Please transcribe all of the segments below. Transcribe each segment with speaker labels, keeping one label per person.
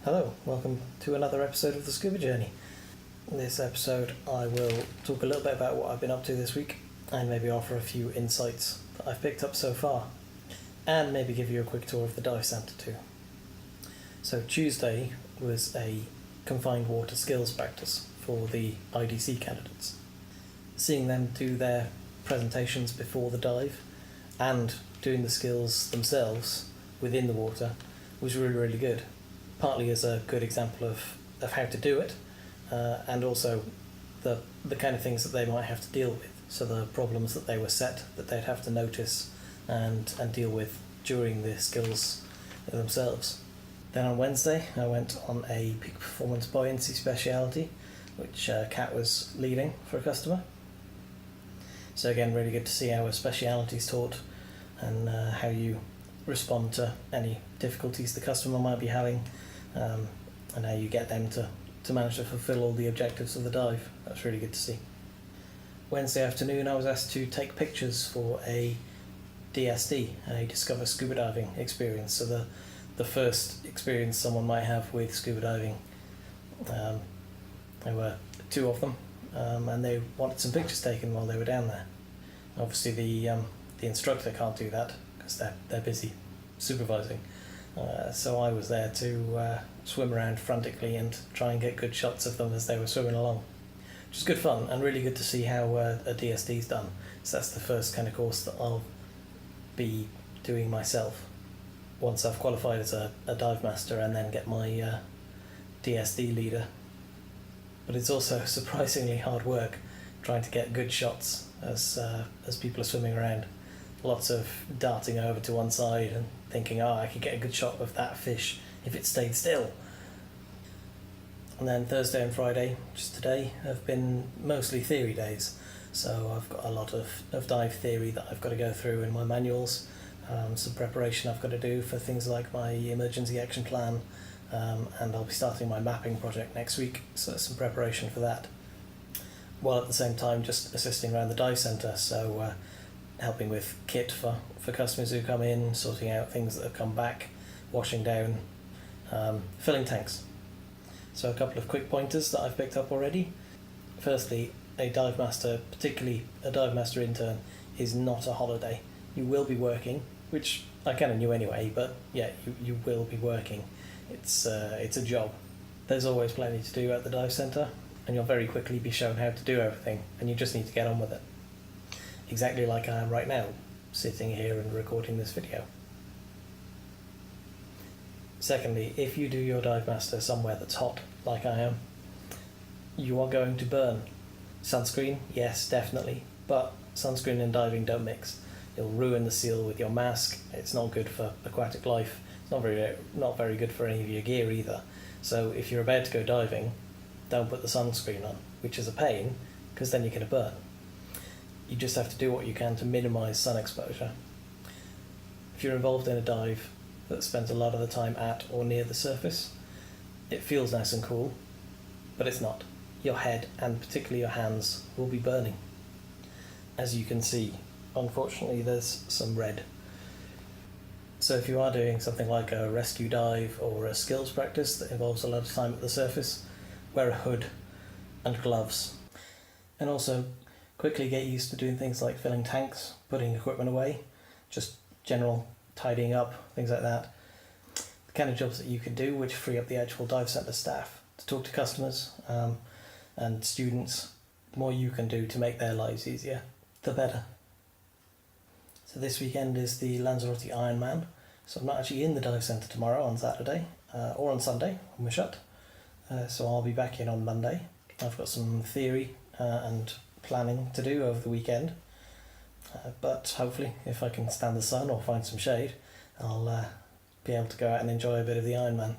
Speaker 1: Hello, welcome to another episode of the Scuba Journey. In this episode I will talk a little bit about what I've been up to this week and maybe offer a few insights that I've picked up so far and maybe give you a quick tour of the dive centre too. So Tuesday was a confined water skills practice for the IDC candidates. Seeing them do their presentations before the dive and doing the skills themselves within the water was really good. Partly as a good example of how to do it, and also the kind of things that they might have to deal with. So the problems that they were set that they'd have to notice and deal with during the skills themselves. Then on Wednesday I went on a peak performance buoyancy speciality, which Kat was leading for a customer. So again, really good to see how a speciality is taught and how you respond to any difficulties the customer might be having. And how you get them to manage to fulfill all the objectives of the dive. That's really good to see. Wednesday afternoon I was asked to take pictures for a DSD, a Discover Scuba Diving experience. So the first experience someone might have with scuba diving. There were two of them, and they wanted some pictures taken while they were down there. Obviously the instructor can't do that because they're busy supervising. So I was there to swim around frantically and try and get good shots of them as they were swimming along, which is good fun and really good to see how a DSD is done. So that's the first kind of course that I'll be doing myself once I've qualified as a dive master and then get my DSD leader. But it's also surprisingly hard work trying to get good shots as people are swimming around. Lots of darting over to one side and thinking, I could get a good shot of that fish if it stayed still. And then Thursday and Friday, just today, have been mostly theory days. So I've got a lot of dive theory that I've got to go through in my manuals, some preparation I've got to do for things like my emergency action plan, and I'll be starting my mapping project next week, so some preparation for that. While at the same time just assisting around the dive centre, so helping with kit for customers who come in, sorting out things that have come back, washing down, filling tanks. So a couple of quick pointers that I've picked up already. Firstly, a dive master, particularly a dive master intern, is not a holiday. You will be working, which I kind of knew anyway, but yeah, you will be working. It's a job. There's always plenty to do at the dive centre, and you'll very quickly be shown how to do everything, and you just need to get on with it. Exactly like I am right now, sitting here and recording this video. Secondly, if you do your dive master somewhere that's hot, like I am, you are going to burn. Sunscreen, yes, definitely, but sunscreen and diving don't mix. You'll ruin the seal with your mask. It's not good for aquatic life. It's not very good for any of your gear either. So if you're about to go diving, don't put the sunscreen on, which is a pain, because then you're going to burn. You just have to do what you can to minimise sun exposure. If you're involved in a dive that spends a lot of the time at or near the surface, it feels nice and cool, but it's not. Your head, and particularly your hands, will be burning. As you can see, unfortunately there's some red. So if you are doing something like a rescue dive or a skills practice that involves a lot of time at the surface, wear a hood and gloves. And also, quickly get used to doing things like filling tanks, putting equipment away, just general tidying up, things like that. The kind of jobs that you can do which free up the actual dive centre staff to talk to customers and students. The more you can do to make their lives easier, the better. So this weekend is the Lanzarote Iron Man, so I'm not actually in the dive centre tomorrow on Saturday, or on Sunday when we're shut. So I'll be back in on Monday. I've got some theory and planning to do over the weekend, but hopefully if I can stand the sun or find some shade, I'll be able to go out and enjoy a bit of the Iron Man.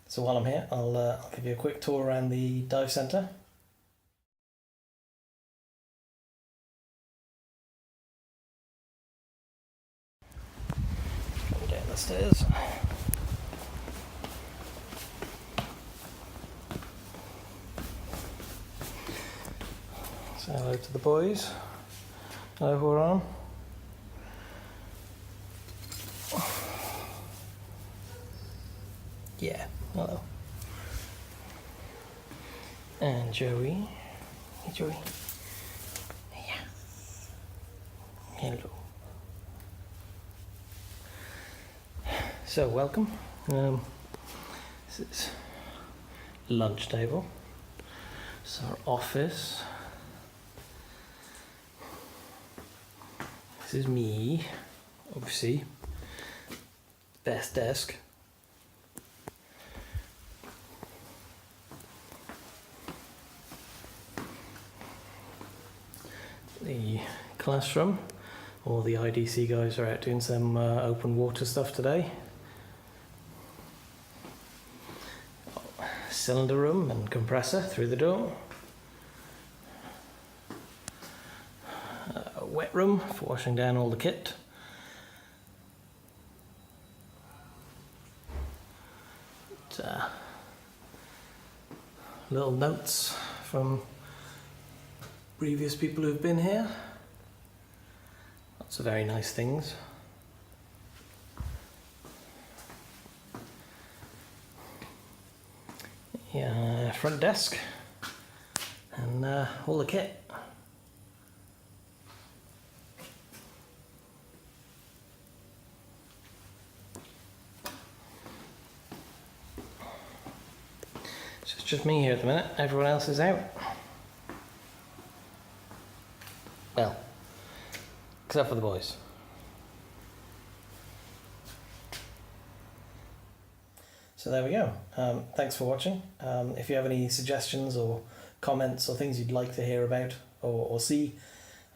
Speaker 1: So while I'm here, I'll give you a quick tour around the dive centre. Come down the stairs. Say hello to the boys. Hello, who are on. Yeah, Yeah, hello. And Joey. Hey, Joey. Yeah. Hello. So, welcome. This is lunch table. This is our office. This is me, obviously. Best desk. The classroom. All the IDC guys are out doing some open water stuff today. Cylinder room and compressor through the door. A wet room for washing down all the kit. Little notes from previous people who've been here. Lots of very nice things. Yeah, front desk and all the kit. So it's just me here at the minute, everyone else is out. Well, except for the boys. So there we go. Thanks for watching. If you have any suggestions or comments or things you'd like to hear about or see,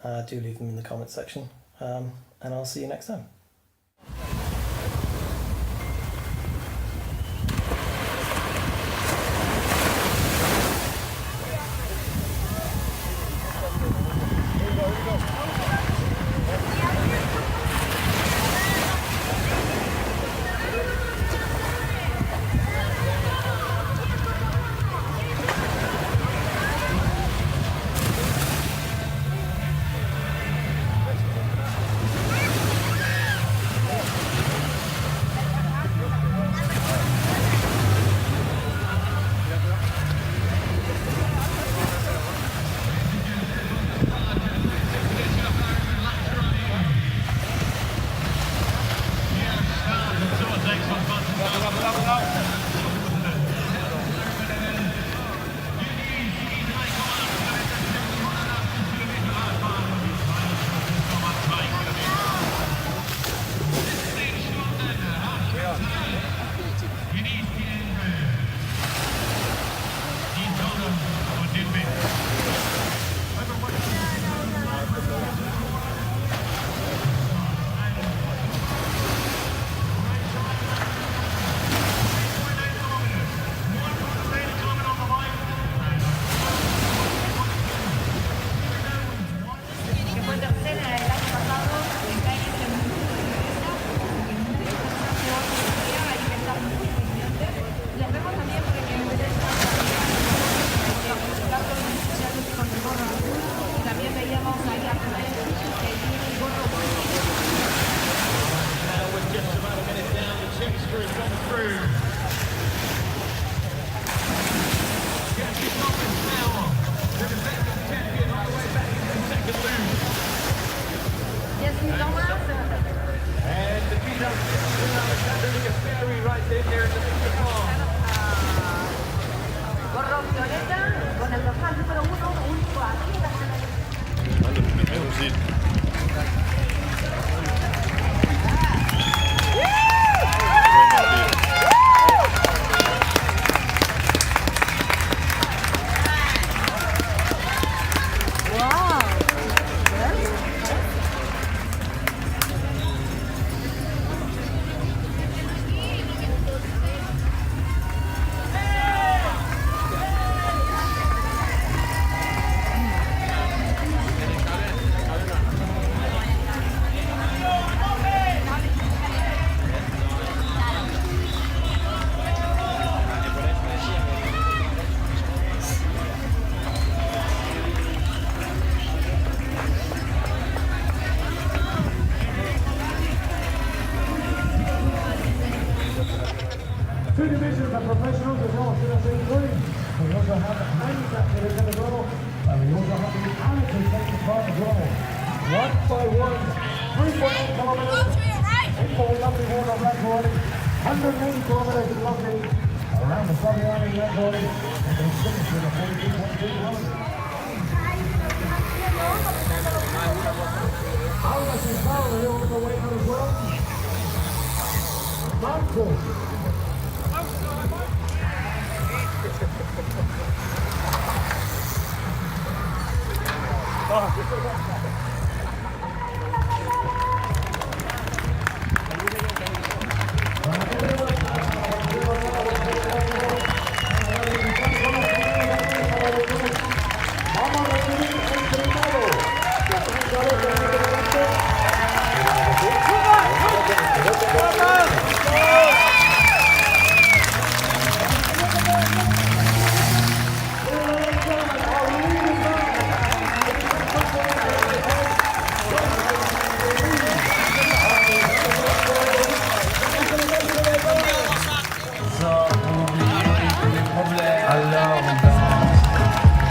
Speaker 1: do leave them in the comment section. And I'll see you next time.
Speaker 2: professionals as well, should I say three. We also have the manufacturers as well, and we also have the amateurs taking part as well. One by one, 3.8 kilometers into the lovely water of Lanzarote, 180 kilometers in lovely around the sunny island of Lanzarote, and they finish with a 42.2 kilometers. Almas and Paul are on the way out as well. Marco.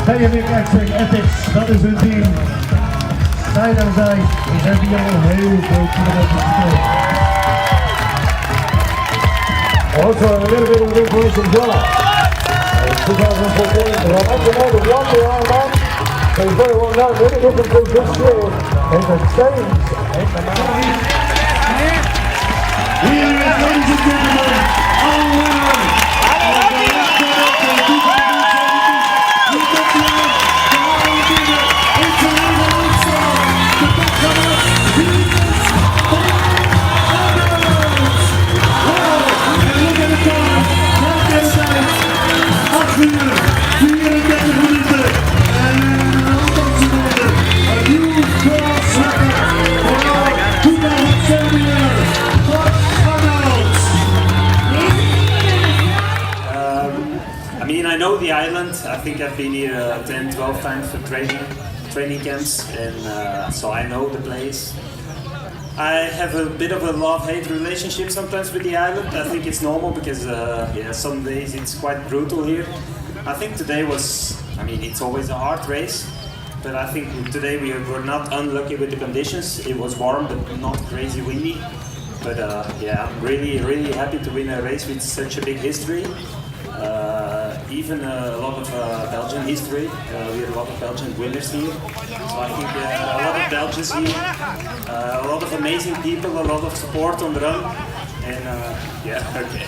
Speaker 2: DaveWibble Ethics, dat is hun team. Zij en zij, die hebben hier al heel veel kilometers gespeeld. Also a little bit of information as well. 2014, Lanzarote Iron Man, they very well known, really looking for this year in the change in the mountain. Here is, ladies and gentlemen, our winner of the
Speaker 3: I know the island. I think I've been here 10, 12 times for training camps, and so I know the place. I have a bit of a love-hate relationship sometimes with the island. I think it's normal because yeah, some days it's quite brutal here. I think today was, I mean, it's always a hard race, but I think today we were not unlucky with the conditions. It was warm but not crazy windy. But yeah, I'm really happy to win a race with such a big history. Even a lot of Belgian history. We have a lot of Belgian winners here. So I think a lot of Belgians here, a lot of amazing people, a lot of support on the run. And yeah, okay.